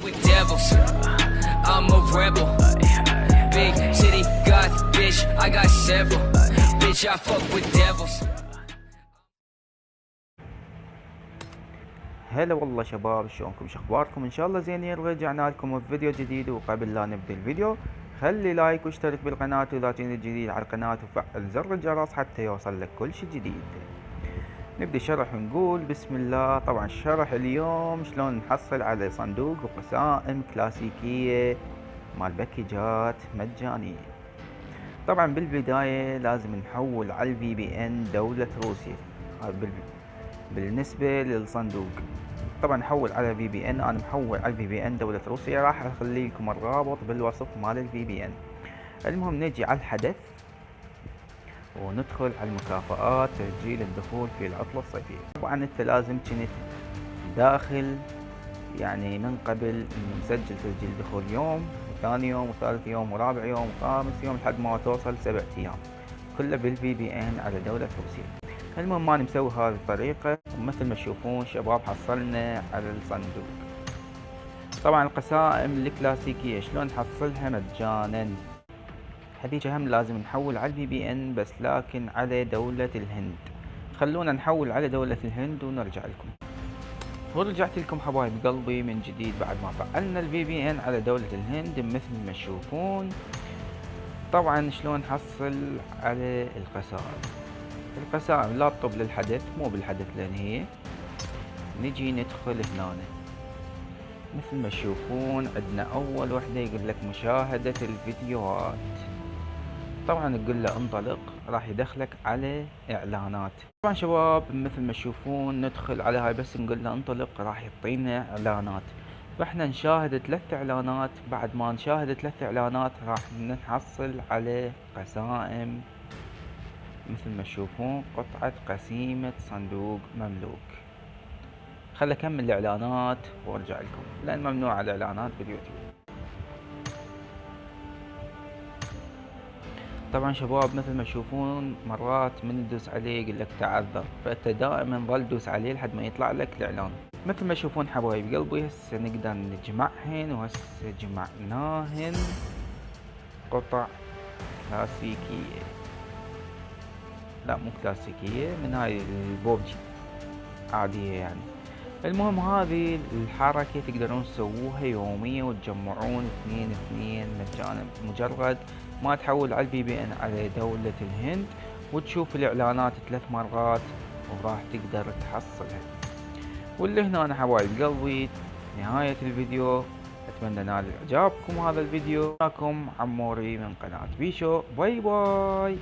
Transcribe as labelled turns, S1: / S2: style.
S1: with devils. I'm a rebel. Big city got bitch, I got several. Bitch, I fuck with devils.
S2: هلا والله شباب، شلونكم؟ شخباركم؟ ان شاء الله زينين. رجعنا لكم بفيديو جديد، وقبل لا نبدا الفيديو خلي لايك واشترك بالقناة، واذا كنت جديد على القناة وفعل زر الجرس حتى يوصل لك كل شي جديد. نبدأ الشرح ونقول بسم الله. طبعا الشرح اليوم شلون نحصل على صندوق وقسائم كلاسيكية مال باكجات مجانية. طبعا بالبداية لازم نحول على الفي بي ان دولة روسيا. بالنسبة للصندوق طبعا نحول على في بي ان، انا محول على الفي بي ان دولة روسيا، راح اخلي لكم الرابط بالوصف مال الفي بي ان. المهم نجي على الحدث وندخل على المكافآت، تسجيل الدخول في العطلة الصيفية. طبعا انت لازم كنت داخل يعني من قبل مسجل تسجيل دخول يوم وثاني يوم وثالث يوم ورابع يوم وخامس يوم لحد ما توصل 7 ايام، كله بالفي بي ان على دولة روسيا. المهم انا مسوي هذه الطريقة، ومثل ما تشوفون شباب حصلنا على الصندوق. طبعا القسائم الكلاسيكية شلون نحصلها مجانا، هذيك هم لازم نحول على الفي بي ان بس لكن على دولة الهند. خلونا نحول على دولة الهند ونرجع لكم. ورجعت لكم حبايب قلبي من جديد بعد ما فعلنا الفي بي ان على دولة الهند مثل ما تشوفون. طبعا شلون نحصل على القسائم لابتوب للحدث، مو بالحدث لان هي نجي ندخل هنا مثل ما تشوفون. عندنا اول وحدة يقول لك مشاهدة الفيديوهات. طبعا نقول له انطلق، راح يدخلك على اعلانات. طبعا شباب مثل ما تشوفون ندخل على هاي، بس نقول له انطلق راح يعطينا اعلانات، فاحنا نشاهد 3 اعلانات. بعد ما نشاهد 3 اعلانات راح نحصل على قسائم مثل ما تشوفون، قطعة قسيمة صندوق مملوك. خل اكمل الاعلانات وارجع لكم لان ممنوع الاعلانات باليوتيوب. طبعا شباب مثل ما تشوفون مرات من تدوس عليه يقول لك تعذر، فانت دائما ظل دوس عليه لحد ما يطلع لك الاعلان. مثل ما تشوفون حبايب قلبي هسه نقدر نجمعهن، وهسه جمعناهن قطع كلاسيكية، لا مو كلاسيكية، من هاي البوبجي عادية يعني. المهم هذه الحركة تقدرون تسووها يوميا وتجمعون 2 مجانا، مجرد ما تحول على الفي بي ان على دولة الهند وتشوف الاعلانات 3 مرات وراح تقدر تحصلها. واللي هنا أنا حبايب قلبي نهاية الفيديو، اتمنى نال اعجابكم هذا الفيديو. معكم عموري من قناة بيشو، باي باي.